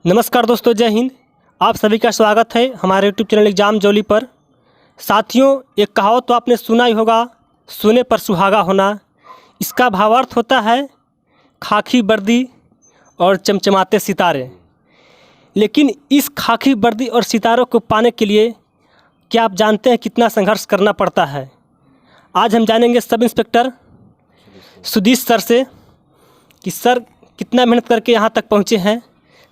नमस्कार दोस्तों, जय हिंद। आप सभी का स्वागत है हमारे यूट्यूब चैनल एग्जाम जोली पर। साथियों, एक कहावत तो आपने सुना ही होगा, सुने पर सुहागा होना। इसका भावार्थ होता है खाकी वर्दी और चमचमाते सितारे। लेकिन इस खाकी वर्दी और सितारों को पाने के लिए क्या आप जानते हैं कितना संघर्ष करना पड़ता है? आज हम जानेंगे सब इंस्पेक्टर सुधीश सर से कि सर कितना मेहनत करके यहाँ तक पहुँचे हैं,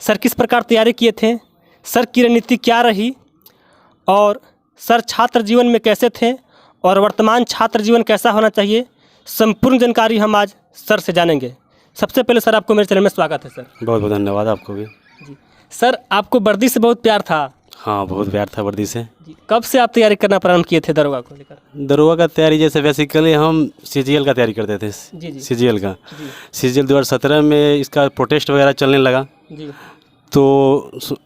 सर किस प्रकार तैयारी किए थे, सर की रणनीति क्या रही और सर छात्र जीवन में कैसे थे और वर्तमान छात्र जीवन कैसा होना चाहिए, संपूर्ण जानकारी हम आज सर से जानेंगे। सबसे पहले सर आपको मेरे चैनल में स्वागत है। सर बहुत बहुत धन्यवाद आपको भी। जी सर, आपको वर्दी से बहुत प्यार था। हाँ, बहुत प्यार था वर्दी से। जी, कब से आप तैयारी करना प्रारंभ किए थे दरोगा को लेकर? दरोगा का तैयारी जैसे बेसिकली हम सीजीएल का तैयारी करते थे। जी सीजीएल का जी सीजीएल 2017 में इसका प्रोटेस्ट वगैरह चलने लगा, जी तो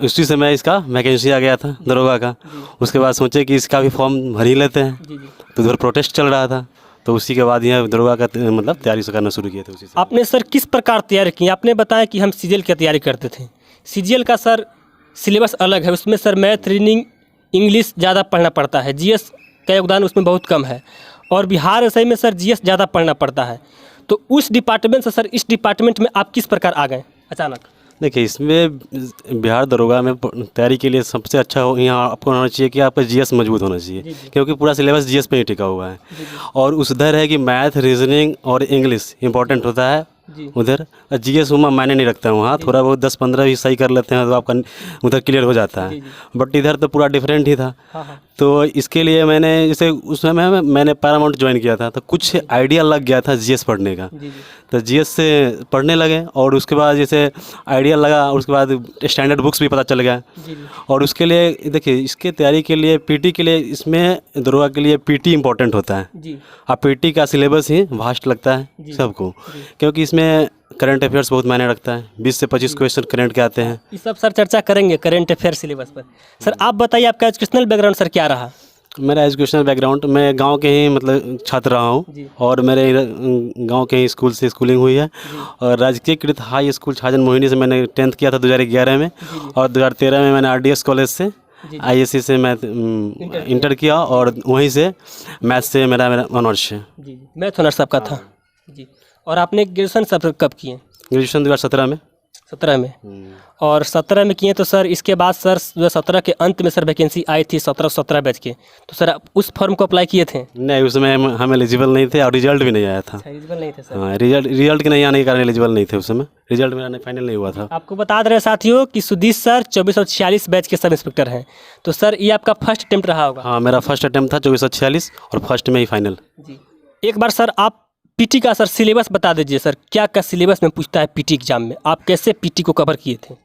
उसी समय इसका वैकेंसी आ गया था दरोगा का। उसके बाद सोचे कि इसका भी फॉर्म भर ही लेते हैं, जी जी। तो उधर प्रोटेस्ट चल रहा था, तो उसी के बाद यहाँ दरोगा का मतलब तैयारी से करना शुरू किया था। उसी से आपने सर किस प्रकार तैयारी की? आपने बताया कि हम सीजीएल की तैयारी करते थे। सीजीएल का सर सिलेबस अलग है, उसमें सर मैथ, रीजनिंग, इंग्लिश ज़्यादा पढ़ना पड़ता है। जीएस का योगदान उसमें बहुत कम है और बिहार एसआई में सर जीएस ज़्यादा पढ़ना पड़ता है। तो उस डिपार्टमेंट से सर इस डिपार्टमेंट में आप किस प्रकार आ गए अचानक? देखिए, इसमें बिहार दरोगा में तैयारी के लिए सबसे अच्छा यहाँ आपको होना चाहिए कि आपका जीएस मजबूत होना चाहिए, क्योंकि पूरा सिलेबस जीएस पे ही टिका हुआ है। और उधर है कि मैथ, रीजनिंग और इंग्लिश इंपॉर्टेंट होता है उधर। जीएस उमा मायने नहीं रखता है वहाँ, थोड़ा बहुत 10-15 भी सही कर लेते हैं तो आपका उधर क्लियर हो जाता है। बट इधर तो पूरा डिफरेंट ही था। तो इसके लिए मैंने जैसे उस समय मैंने पैरामाउंट ज्वाइन किया था, तो कुछ आइडिया लग गया था जीएस पढ़ने का। तो जीएस से पढ़ने लगे और उसके बाद जैसे आइडिया लगा, उसके बाद स्टैंडर्ड बुक्स भी पता चल गया। और उसके लिए देखिए, इसके तैयारी के लिए पीटी के लिए, इसमें दरोगा के लिए पीटी इंपॉर्टेंट होता है। और पीटी का सिलेबस ही वास्ट लगता है सबको, क्योंकि इसमें करंट अफेयर्स बहुत मायने रखता है। 20 से 25 क्वेश्चन करंट के आते हैं। ये सब सर चर्चा करेंगे करंट अफेयर सिलेबस पर। सर आप बताइए, आपका एजुकेशनल बैकग्राउंड सर क्या रहा? मेरा एजुकेशनल बैकग्राउंड, मैं गांव के ही मतलब छात्र रहा हूं और मेरे गांव के ही स्कूल से स्कूलिंग हुई है। और राजकीयकृत हाई स्कूल छाजन मोहिनी से मैंने 10th किया था 2011 में, और 2013 में मैंने आरडीएस कॉलेज से आईएससी से मैं इंटर किया, और वहीं से मैथ से मेरा ऑनर्स है। जी, मैथ ऑनर्स आपका था जी। और आपने ग्रेजुएशन सब कब किए? ग्रेजुएशन 2017 में। 17 में। और 17 में किए, तो सर इसके बाद सर 2017 के अंत में सर वैकेंसी आई थी 17 बैच के, तो सर आप उस फॉर्म को अप्लाई किए थे? नहीं, उसमें हम एलिजिबल नहीं थे और रिजल्ट भी नहीं आया था। एलिजिबल नहीं थे सर? हाँ, रिजल्ट के नहीं आने के कारण एलिजिबल नहीं थे उस समय। रिजल्ट मेरा फाइनल नहीं हुआ था। आपको बता दे रहे साथियों कि सुधीश सर 2446 बैच के सब इंस्पेक्टर हैं। तो सर ये आपका फर्स्ट अटेम्प्ट रहा होगा? हाँ, मेरा फर्स्ट अटेम्प्ट था 2446 और फर्स्ट में ही फाइनल। जी, एक बार सर आप पीटी का सर सिलेबस बता दीजिए। सर क्या क्या सिलेबस में पूछता है पीटी एग्जाम में, आप कैसे पीटी को कवर किए थे?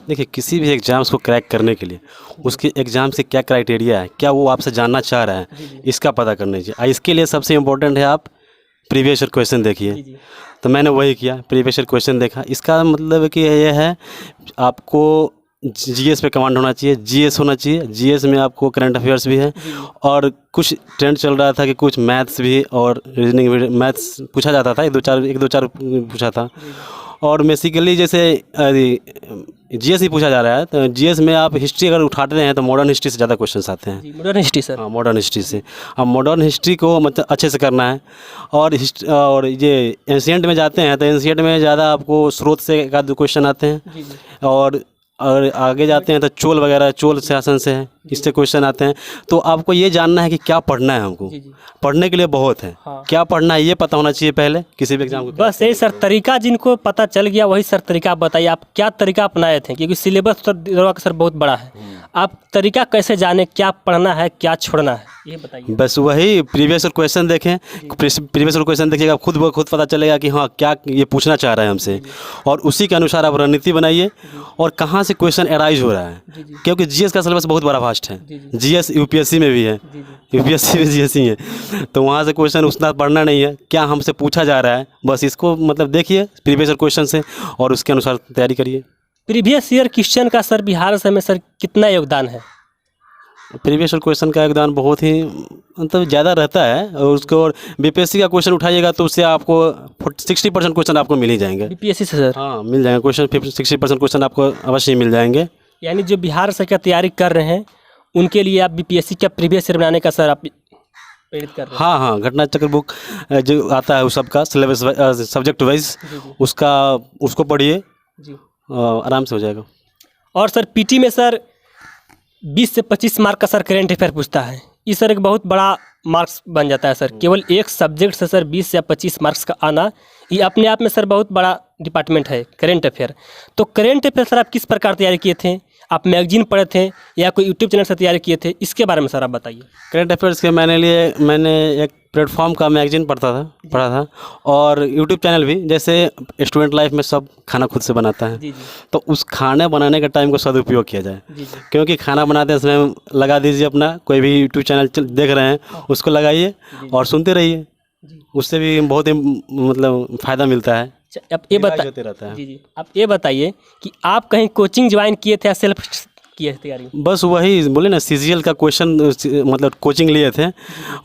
देखिए, किसी भी एग्ज़ाम्स को क्रैक करने के लिए उसके एग्ज़ाम से क्या क्राइटेरिया है, क्या वो आपसे जानना चाह रहा है, इसका पता करना चाहिए। इसके लिए सबसे इम्पोर्टेंट है आप प्रीवियस ईयर क्वेश्चन देखिए। तो मैंने वही किया, प्रीवियस ईयर क्वेश्चन देखा। इसका मतलब कि ये है आपको जीएस पे कमांड होना चाहिए, जीएस होना चाहिए। जीएस में आपको करंट अफेयर्स भी है, और कुछ ट्रेंड चल रहा था कि कुछ मैथ्स भी और रीजनिंग भी, मैथ्स पूछा जाता था, एक दो चार पूछा था। और बेसिकली जैसे जीएस ही पूछा जा रहा है, तो जीएस में आप हिस्ट्री अगर उठाते हैं तो मॉडर्न हिस्ट्री से ज़्यादा क्वेश्चंस आते हैं। Modern history sir? हाँ, मॉडर्न हिस्ट्री से। अब मॉडर्न हिस्ट्री को मतलब अच्छे से करना है। और ये एंशिएंट में जाते हैं तो एंशिएंट में ज़्यादा आपको स्रोत से एक आध क्वेश्चन आते हैं। और आगे जाते हैं तो चोल वगैरह, चोल शासन से है, इससे क्वेश्चन आते हैं। तो आपको ये जानना है कि क्या पढ़ना है हमको। पढ़ने के लिए बहुत है, क्या पढ़ना है ये पता होना चाहिए पहले किसी भी एग्जाम को। बस यही सर तरीका, जिनको पता चल गया वही सर तरीका आप बताइए, आप क्या तरीका अपनाए थे? क्योंकि सिलेबस सर दरोगा का सर बहुत बड़ा है, आप तरीका कैसे जाने क्या पढ़ना है क्या छोड़ना है ये बताइए। बस वही प्रीवियस ईयर क्वेश्चन देखें, प्रीवियस ईयर क्वेश्चन देखिएगा, खुद ब खुद पता चलेगा कि हाँ क्या ये पूछना चाह रहा है हमसे, और उसी के अनुसार आप रणनीति बनाइए और कहाँ से क्वेश्चन अराइज हो रहा है। क्योंकि जीएस का सिलेबस बहुत बड़ा वास्ट है। जीएस यूपीएससी में भी है, यूपीएससी में जीएस ही है, तो वहाँ से क्वेश्चन उतना पढ़ना नहीं है, क्या हमसे पूछा जा रहा है, बस इसको मतलब देखिए प्रीवियस ईयर क्वेश्चन से और उसके अनुसार तैयारी करिए। प्रीवियस ईयर क्वेश्चन का सर बिहार से में सर कितना योगदान है? प्रीवियस क्वेश्चन का योगदान बहुत ही मतलब ज़्यादा रहता है, और उसको और बीपीएससी का क्वेश्चन उठाइएगा तो उससे आपको 60% क्वेश्चन आपको मिल ही जाएंगे। बीपीएससी से सर? हाँ, मिल जाएंगे क्वेश्चन, 60% क्वेश्चन आपको अवश्य मिल जाएंगे। यानी जो बिहार से का तैयारी कर रहे हैं उनके लिए आप बीपीएससी का प्रीवियस ईयर बनाने का सर आप प्रेरित कर रहे हैं? हाँ हाँ, घटना चक्र बुक जो आता है उस सबका सिलेबस सब्जेक्ट वाइज उसका उसको पढ़िए, जी। आराम से हो जाएगा। और सर पीटी में सर 20 से 25 मार्क का सर करेंट अफेयर पूछता है, ये सर एक बहुत बड़ा मार्क्स बन जाता है सर। केवल एक सब्जेक्ट से सर 20 या 25 मार्क्स का आना, ये अपने आप में सर बहुत बड़ा डिपार्टमेंट है करेंट अफेयर। तो करेंट अफेयर सर आप किस प्रकार तैयारी किए थे? आप मैगजीन पढ़े थे या कोई यूट्यूब चैनल से तैयारी किए थे? इसके बारे में सर आप बताइए। करेंट अफेयर्स के मैंने एक प्लेटफॉर्म का मैगजीन पढ़ा था और यूट्यूब चैनल भी। जैसे स्टूडेंट लाइफ में सब खाना खुद से बनाता है, जी जी तो उस खाने बनाने के टाइम को सदुपयोग किया जाए। जी जी क्योंकि खाना बनाते समय लगा दीजिए अपना कोई भी यूट्यूब चैनल देख रहे हैं उसको लगाइए और सुनते रहिए, जी। उससे भी बहुत ही मतलब फ़ायदा मिलता है। अच्छा, अब ये रिवाइज होते रहता है। जी जी आप ये बताइए कि आप कहीं कोचिंग ज्वाइन किए थे या सेल्फ किए थे तैयारी? बस वही बोले ना, सीजीएल का क्वेश्चन मतलब कोचिंग लिए थे,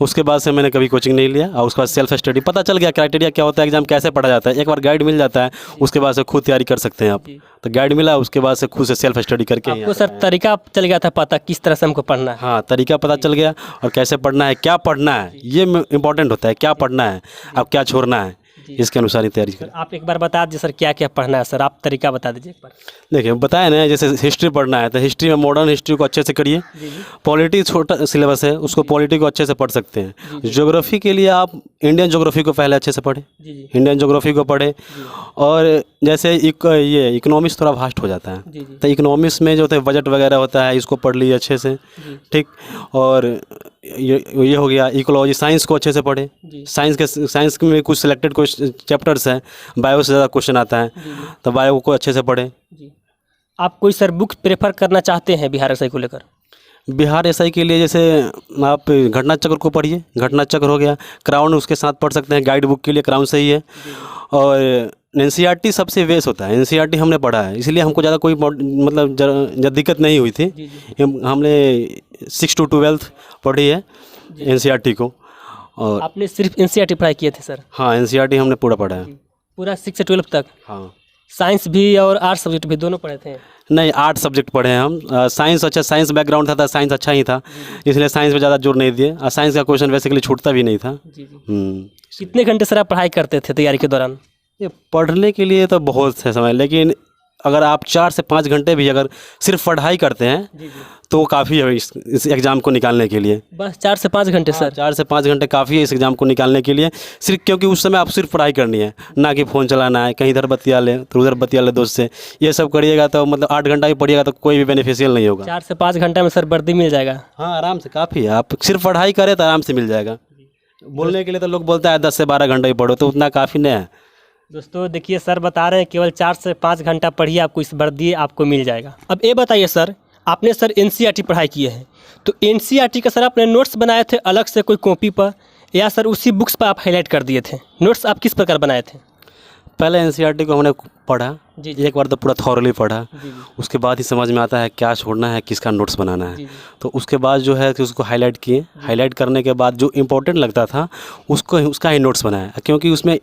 उसके बाद से मैंने कभी कोचिंग नहीं लिया। और उसके बाद सेल्फ स्टडी पता चल गया क्राइटेरिया क्या होता है, एग्जाम कैसे पढ़ा जाता है। एक बार गाइड मिल जाता है उसके बाद से खुद तैयारी कर सकते हैं आप। तो गाइड मिला, उसके बाद से खुद से सेल्फ स्टडी करके आपको सर तरीका चल गया था पता किस तरह से हमको पढ़ना है? हाँ, तरीका पता चल गया और कैसे पढ़ना है, क्या पढ़ना है, ये इम्पोर्टेंट होता है। क्या पढ़ना है, अब क्या छोड़ना है, इसके अनुसार ही तैयारी करें। आप एक बार बता दीजिए सर क्या क्या पढ़ना है सर, आप तरीका बता दीजिए एक बार। देखिए बताया ना, जैसे हिस्ट्री पढ़ना है तो हिस्ट्री में मॉडर्न हिस्ट्री को अच्छे से करिए। पॉलिटी छोटा सिलेबस है, उसको पॉलिटी को अच्छे से पढ़ सकते हैं। ज्योग्राफी के लिए आप इंडियन ज्योग्राफी को पहले अच्छे से पढ़ें, इंडियन ज्योग्राफी को पढ़ें। और जैसे ये इकोनॉमिक्स थोड़ा वास्ट हो जाता है, तो इकोनॉमिक्स में जो होता है बजट वगैरह होता है, इसको पढ़ लीजिए अच्छे से, ठीक। और ये हो गया इकोलॉजी, साइंस को अच्छे से पढ़ें। साइंस में कुछ सिलेक्टेड चैप्टर्स हैं, बायो से ज़्यादा क्वेश्चन आता है, तो बायो को अच्छे से पढ़ें। आप कोई सर बुक प्रेफर करना चाहते हैं बिहार एसआई को लेकर? बिहार एसआई के लिए जैसे आप घटना चक्र को पढ़िए, घटना चक्र हो गया, क्राउन उसके साथ पढ़ सकते हैं। गाइड बुक के लिए क्राउन सही है। और एनसीईआरटी सबसे बेस्ट होता है, एनसीईआरटी हमने पढ़ा है, इसलिए हमको ज़्यादा कोई मतलब दिक्कत नहीं हुई थी। हमने 6 to 12 पढ़ी है एनसीईआरटी को। और आपने सिर्फ एनसीईआरटी पढ़ाई किए थे सर? हाँ, एनसीईआरटी हमने पूरा पढ़ा है, पूरा 6 से 12 तक? हाँ। साइंस भी और आर्ट्स सब्जेक्ट भी दोनों पढ़े थे? नहीं, 8 सब्जेक्ट पढ़े हैं हम। साइंस अच्छा, साइंस बैकग्राउंड था, साइंस अच्छा ही था, इसलिए साइंस पे ज़्यादा जोर नहीं दिए। और साइंस का क्वेश्चन बेसिकली छूटता भी नहीं था। कितने घंटे सर आप पढ़ाई करते थे तैयारी के दौरान? ये पढ़ने के लिए तो बहुत है समय, लेकिन अगर आप 4 से 5 घंटे भी अगर सिर्फ पढ़ाई करते हैं तो वो काफ़ी है इस एग्ज़ाम को निकालने के लिए। बस 4 से 5 घंटे सर? 4 से 5 घंटे काफ़ी है इस एग्ज़ाम को निकालने के लिए, सिर्फ क्योंकि उस समय आप सिर्फ पढ़ाई करनी है, ना कि फ़ोन चलाना है, कहीं इधर बतिया ले तो उधर बतिया ले दोस्त से। ये सब करिएगा तो मतलब 8 घंटा भी पढ़िएगा तो कोई भी बेनिफिशियल नहीं होगा। 4 से 5 घंटे में सर वर्दी मिल जाएगा? हाँ, आराम से काफ़ी है। आप सिर्फ पढ़ाई करें तो आराम से मिल जाएगा। बोलने के लिए तो लोग बोलता है 10 से 12 घंटे ही पढ़ो, तो उतना काफ़ी नहीं है। दोस्तों देखिए सर बता रहे हैं केवल 4 से 5 घंटा पढ़िए, आपको इस वर्दी आपको मिल जाएगा। अब ये बताइए सर, आपने सर एनसीईआरटी पढ़ाई की है, तो एनसीईआरटी का सर आपने नोट्स बनाए थे अलग से कोई कॉपी पर, या सर उसी बुक्स पर आप हाईलाइट कर दिए थे? नोट्स आप किस प्रकार बनाए थे? पहले एनसीईआरटी को हमने पढ़ा, एक बार तो पूरा थॉरली पढ़ा, उसके बाद ही समझ में आता है क्या छोड़ना है, किसका नोट्स बनाना है। तो उसके बाद जो है कि उसको हाईलाइट किए, हाईलाइट करने के बाद जो इम्पोर्टेंट लगता था उसका ही नोट्स बनाया, क्योंकि उसमें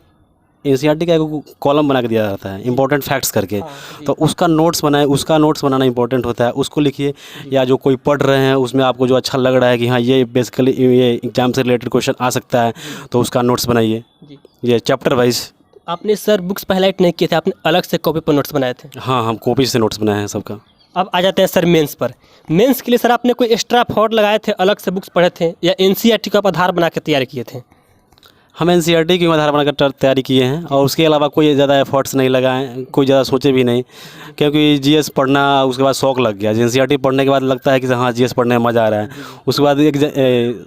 एनसीईआरटी का एक कॉलम बना के दिया जाता है इंपॉर्टेंट फैक्ट्स करके। तो उसका नोट्स बनाए, उसका नोट्स बनाना इंपॉर्टेंट होता है, उसको लिखिए। या जो कोई पढ़ रहे हैं उसमें आपको जो अच्छा लग रहा है कि हाँ ये बेसिकली ये एग्जाम से रिलेटेड क्वेश्चन आ सकता है, तो उसका नोट्स बनाइए, ये चैप्टर वाइज। आपने सर बुक्स पर हाईलाइट नहीं किए थे, आपने अलग से कॉपी पर नोट्स बनाए थे? हाँ, हम कॉपी से नोट्स बनाए हैं सबका। अब आ जाते हैं सर मेंस पर। मेंस के लिए सर आपने कोई एक्स्ट्रा एफर्ट लगाए थे, अलग से बुक्स पढ़े थे, या एनसीईआरटी को आप आधार बना के तैयारी किए थे? हम एनसीईआरटी की आधार बनाकर तैयारी किए हैं, और उसके अलावा कोई ज़्यादा एफर्ट्स नहीं लगाए, कोई ज़्यादा सोचे भी नहीं, क्योंकि जीएस पढ़ना उसके बाद शौक लग गया। एनसीईआरटी पढ़ने के बाद लगता है कि हाँ जीएस पढ़ने में मज़ा आ रहा है। उसके बाद एक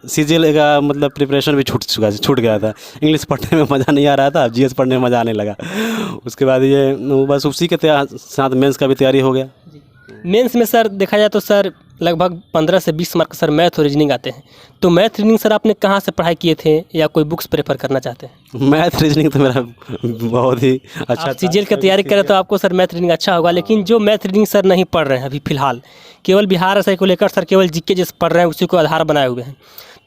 सीजीएल का मतलब प्रिपरेशन भी छूट गया था, इंग्लिश पढ़ने में मज़ा नहीं आ रहा था, जीएस पढ़ने में मज़ा आने लगा। उसके बाद ये बस उसी के साथ मेंस का भी तैयारी हो गया। मेंस में सर देखा जाए तो सर लगभग 15 से 20 मार्क सर मैथ और रीजनिंग आते हैं। तो मैथ रीजनिंग सर आपने कहाँ से पढ़ाई किए थे या कोई बुक्स प्रेफर करना चाहते हैं? मैथ रीजनिंग तो मेरा बहुत ही अच्छा आप सीजीएल की तैयारी करें तो आपको सर मैथ रीजनिंग अच्छा होगा, लेकिन जो मैथ रीजनिंग सर नहीं पढ़ रहे हैं अभी फ़िलहाल, केवल बिहार एसआई को लेकर सर केवल जीके जैसे पढ़ रहे हैं, उसी को आधार बनाए हुए हैं,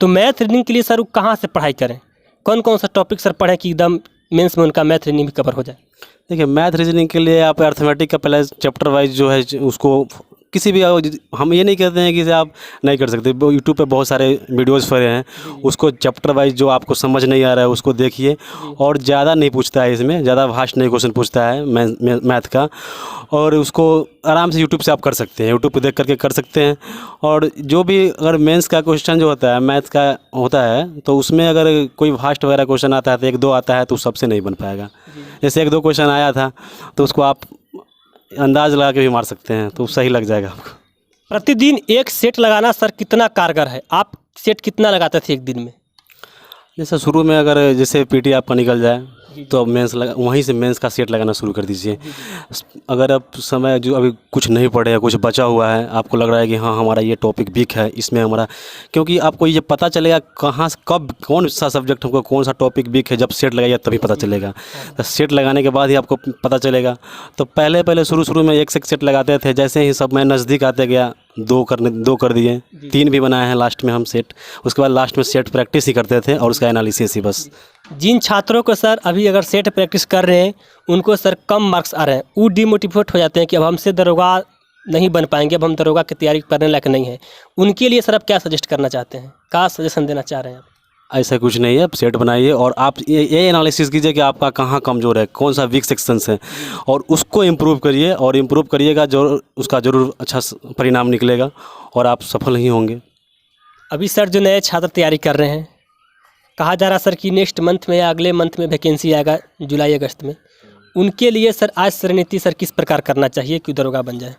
तो मैथ रीजनिंग के लिए सर वो कहाँ से पढ़ाई करें? कौन कौन सा टॉपिक सर पढ़ें कि एकदम मेंस में उनका मैथ रीजनिंग भी कवर हो जाए? देखिए, मैथ रीजनिंग के लिए आप अर्थमेटिक का पहले चैप्टर वाइज जो है उसको किसी भी, हम ये नहीं कहते हैं कि इसे आप नहीं कर सकते, यूट्यूब पे बहुत सारे वीडियोस पड़े हैं, उसको चैप्टर वाइज जो आपको समझ नहीं आ रहा है उसको देखिए। और ज़्यादा नहीं पूछता है, इसमें ज़्यादा भास्ट नहीं क्वेश्चन पूछता है मैथ का, और उसको आराम से यूट्यूब से आप कर सकते हैं, यूट्यूब पे देख करके कर सकते हैं। और जो भी अगर मेंस का क्वेश्चन जो होता है मैथ का होता है, तो उसमें अगर कोई भास्ट वगैरह क्वेश्चन आता है तो 1-2 आता है तो सबसे नहीं बन पाएगा। जैसे 1-2 क्वेश्चन आया था तो उसको आप अंदाज लगा के भी मार सकते हैं, तो सही लग जाएगा आपको। प्रतिदिन एक सेट लगाना सर कितना कारगर है? आप सेट कितना लगाते थे एक दिन में? जैसे शुरू में अगर जैसे पीटी आपका निकल जाए तो अब मेंस वहीं से मेंस का सेट लगाना शुरू कर दीजिए। अगर अब समय जो अभी कुछ नहीं पढ़े या कुछ बचा हुआ है, आपको लग रहा है कि हाँ हमारा ये टॉपिक वीक है, इसमें हमारा, क्योंकि आपको ये पता चलेगा कहाँ से कब कौन सा सब्जेक्ट हमको कौन सा टॉपिक वीक है, जब सेट लगाइए तभी पता चलेगा। तो सेट लगाने के बाद ही आपको पता चलेगा। तो पहले शुरू में एक से एक सेट लगाते थे, जैसे ही सब मैं नज़दीक आते गया 2 कर दिए, 3 भी बनाए हैं लास्ट में हम सेट। उसके बाद लास्ट में सेट प्रैक्टिस ही करते थे और उसका एनालिसिस ही बस। जिन छात्रों को सर अभी अगर सेट प्रैक्टिस कर रहे हैं उनको सर कम मार्क्स आ रहे हैं, वो डिमोटिवेट हो जाते हैं कि अब हमसे दरोगा नहीं बन पाएंगे, अब हम दरोगा की तैयारी करने लायक नहीं है, उनके लिए सर आप क्या सजेस्ट करना चाहते हैं, क्या सजेशन देना चाह रहे हैं आप? ऐसा कुछ नहीं है, आप सेट बनाइए और आप ये एनालिसिस कीजिए कि आपका कहाँ कमज़ोर है, कौन सा वीक सेक्शंस है, और उसको इम्प्रूव करिए। और इम्प्रूव करिएगा जो उसका ज़रूर अच्छा परिणाम निकलेगा और आप सफल ही होंगे। अभी सर जो नए छात्र तैयारी कर रहे हैं, कहा जा रहा है सर कि नेक्स्ट मंथ में या अगले मंथ में वैकेंसी आएगा जुलाई अगस्त में, उनके लिए सर आज से रणनीति सर किस प्रकार करना चाहिए कि दरोगा बन जाए?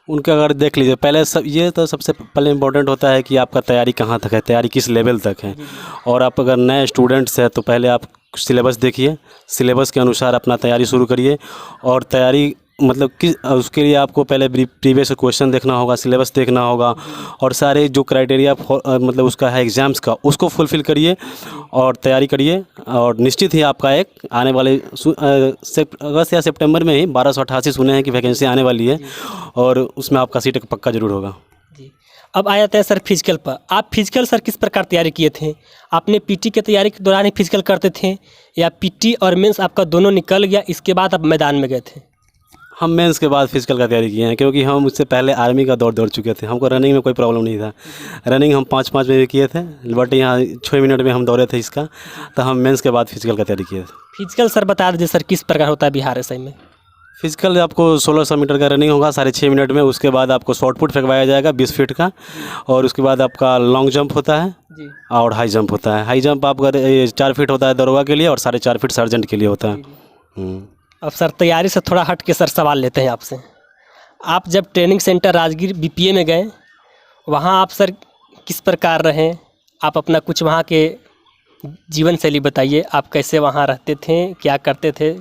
उनका अगर देख लीजिए पहले ये तो सबसे पहले इम्पोर्टेंट होता है कि आपका तैयारी कहाँ तक है, तैयारी किस लेवल तक है। और आप अगर नए स्टूडेंट्स हैं तो पहले आप सिलेबस देखिए, सिलेबस के अनुसार अपना तैयारी शुरू करिए। और तैयारी मतलब कि उसके लिए आपको पहले प्रीवियस क्वेश्चन देखना होगा, सिलेबस देखना होगा, और सारे जो क्राइटेरिया मतलब उसका है एग्ज़ाम्स का, उसको फुलफ़िल करिए और तैयारी करिए। और निश्चित ही आपका एक आने वाले अगस्त या सितंबर में ही 1288 सुने हैं कि वैकेंसी आने वाली है, और उसमें आपका सीट पक्का ज़रूर होगा। जी, अब आ जाते हैं सर फिजिकल पर। आप फिजिकल सर किस प्रकार तैयारी किए थे? आपने पीटी की तैयारी के दौरान ही फिजिकल करते थे या पीटी और मेंस आपका दोनों निकल गया इसके बाद आप मैदान में गए थे? हम मेंस के बाद फिजिकल का तैयारी किए हैं, क्योंकि हम उससे पहले आर्मी का दौड़ चुके थे। हमको रनिंग में कोई प्रॉब्लम नहीं था, रनिंग हम 5-5 में भी किए थे, बट यहाँ 6 मिनट में हम दौड़े थे इसका। तो हम मेंस के बाद फिजिकल का तैयारी किए थे। फिजिकल सर बता दीजिए सर किस प्रकार होता है बिहार एसआई में? फिजिकल आपको 1600 मीटर का रनिंग होगा 6.5 मिनट में। उसके बाद आपको शॉर्ट पुट फेंकवाया जाएगा 20 फीट का, और उसके बाद आपका लॉन्ग जंप होता है जी, और हाई जंप होता है। हाई जंप आपका 4 फीट होता है दरोगा के लिए और 4.5 फीट सर्जेंट के लिए होता है। अब सर तैयारी से थोड़ा हट के सर सवाल लेते हैं आपसे। आप जब ट्रेनिंग सेंटर राजगीर बीपीए में गए, वहाँ आप सर किस प्रकार रहे? आप अपना कुछ वहाँ के जीवन शैली बताइए, आप कैसे वहाँ रहते थे, क्या करते थे?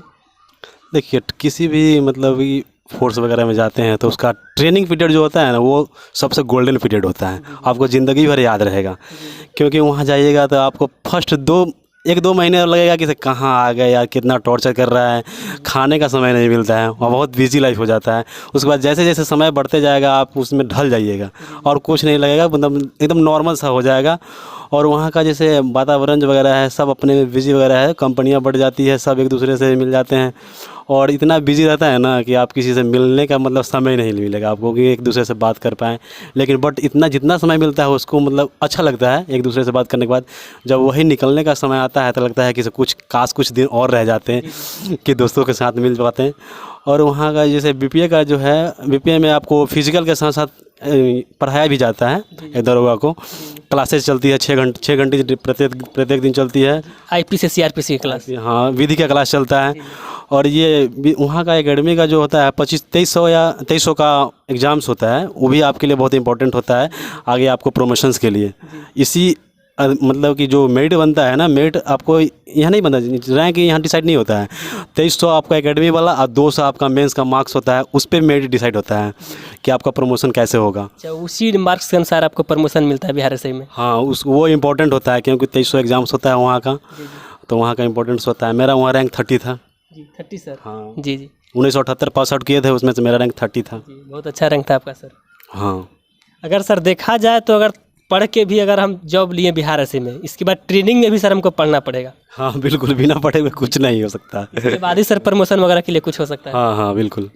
देखिए, किसी भी मतलब फोर्स वगैरह में जाते हैं तो उसका ट्रेनिंग पीरियड जो होता है ना, वो सबसे गोल्डन पीरियड होता है, आपको ज़िंदगी भर याद रहेगा। क्योंकि वहाँ जाइएगा तो आपको फर्स्ट 1-2 महीने लगेगा कि कहाँ आ गए यार, कितना टॉर्चर कर रहा है, खाने का समय नहीं मिलता है, वहाँ बहुत बिजी लाइफ हो जाता है। उसके बाद जैसे जैसे समय बढ़ते जाएगा आप उसमें ढल जाइएगा और कुछ नहीं लगेगा, मतलब एकदम नॉर्मल सा हो जाएगा। और वहाँ का जैसे वातावरण वगैरह है, सब अपने में बिजी वगैरह है, कंपनियाँ बढ़ जाती है, सब एक दूसरे से मिल जाते हैं, और इतना बिजी रहता है ना कि आप किसी से मिलने का मतलब समय नहीं मिलेगा आपको कि एक दूसरे से बात कर पाएँ। लेकिन बट जितना समय मिलता है उसको मतलब अच्छा लगता है एक दूसरे से बात करने के बाद। जब वही निकलने का समय आता है तो लगता है कि कुछ दिन और रह जाते हैं कि दोस्तों के साथ मिल पाते हैं। और वहाँ का जैसे बीपीए का जो है, बीपीए में आपको फिजिकल के साथ साथ पढ़ाया भी जाता है। एक दरोगा को क्लासेस चलती है 6 घंटे प्रत्येक दिन चलती है। आईपी से सीआरपीसी की क्लास? हाँ, विधि का क्लास चलता है। और ये वहाँ का एकेडमी का जो होता है 2300 का एग्ज़ाम्स होता है, वो भी आपके लिए बहुत इंपॉर्टेंट होता है आगे आपको प्रमोशंस के लिए। इसी मतलब कि जो मेरिट बनता है ना, मेरिट आपको यहाँ नहीं बनता, रैंक यहाँ डिसाइड नहीं होता है। 2300 आपका एकेडमी वाला और 200 आपका मेंस का मार्क्स होता है, उस पर मेरिट डिसाइड होता है कि आपका प्रमोशन कैसे होगा। अच्छा, उसी मार्क्स के अनुसार आपको प्रमोशन मिलता है बिहार एसआई में? हाँ, वो इम्पोर्टेंट होता है क्योंकि 2300 एग्जाम्स होता है वहाँ का, तो वहाँ का इम्पोर्टेंस होता है। मेरा वहाँ रैंक 30 था जी। 30 सर? हाँ, जी जी 1978 पास आउट किए थे, उसमें से मेरा रैंक 30 था। जी, बहुत अच्छा रैंक था आपका सर। हाँ, अगर सर देखा जाए तो अगर पढ़ के भी अगर हम जॉब लिए बिहार एसआई में, इसके बाद ट्रेनिंग में भी सर हमको पढ़ना पड़ेगा? हाँ बिल्कुल, बिना पढ़े हुए कुछ नहीं हो सकता। इसके बाद ही सर प्रमोशन वगैरह के लिए कुछ हो सकता है? हाँ हाँ बिल्कुल।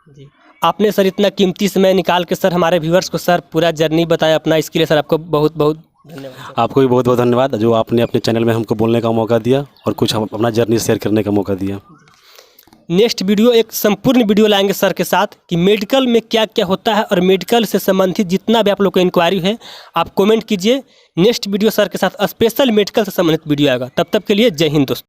जी। आपने सर इतना कीमती समय निकाल के सर हमारे व्यूअर्स को सर पूरा जर्नी बताया अपना, इसके लिए सर आपको बहुत बहुत धन्यवाद सर। आपको भी बहुत बहुत धन्यवाद जो आपने अपने चैनल में हमको बोलने का मौका दिया और कुछ अपना जर्नी शेयर करने का मौका दिया। नेक्स्ट वीडियो एक संपूर्ण वीडियो लाएंगे सर के साथ कि मेडिकल में क्या क्या होता है और मेडिकल से संबंधित जितना भी आप लोग को इंक्वायरी है आप कमेंट कीजिए। नेक्स्ट वीडियो सर के साथ स्पेशल मेडिकल से संबंधित वीडियो आएगा। तब तक के लिए जय हिंद दोस्तों।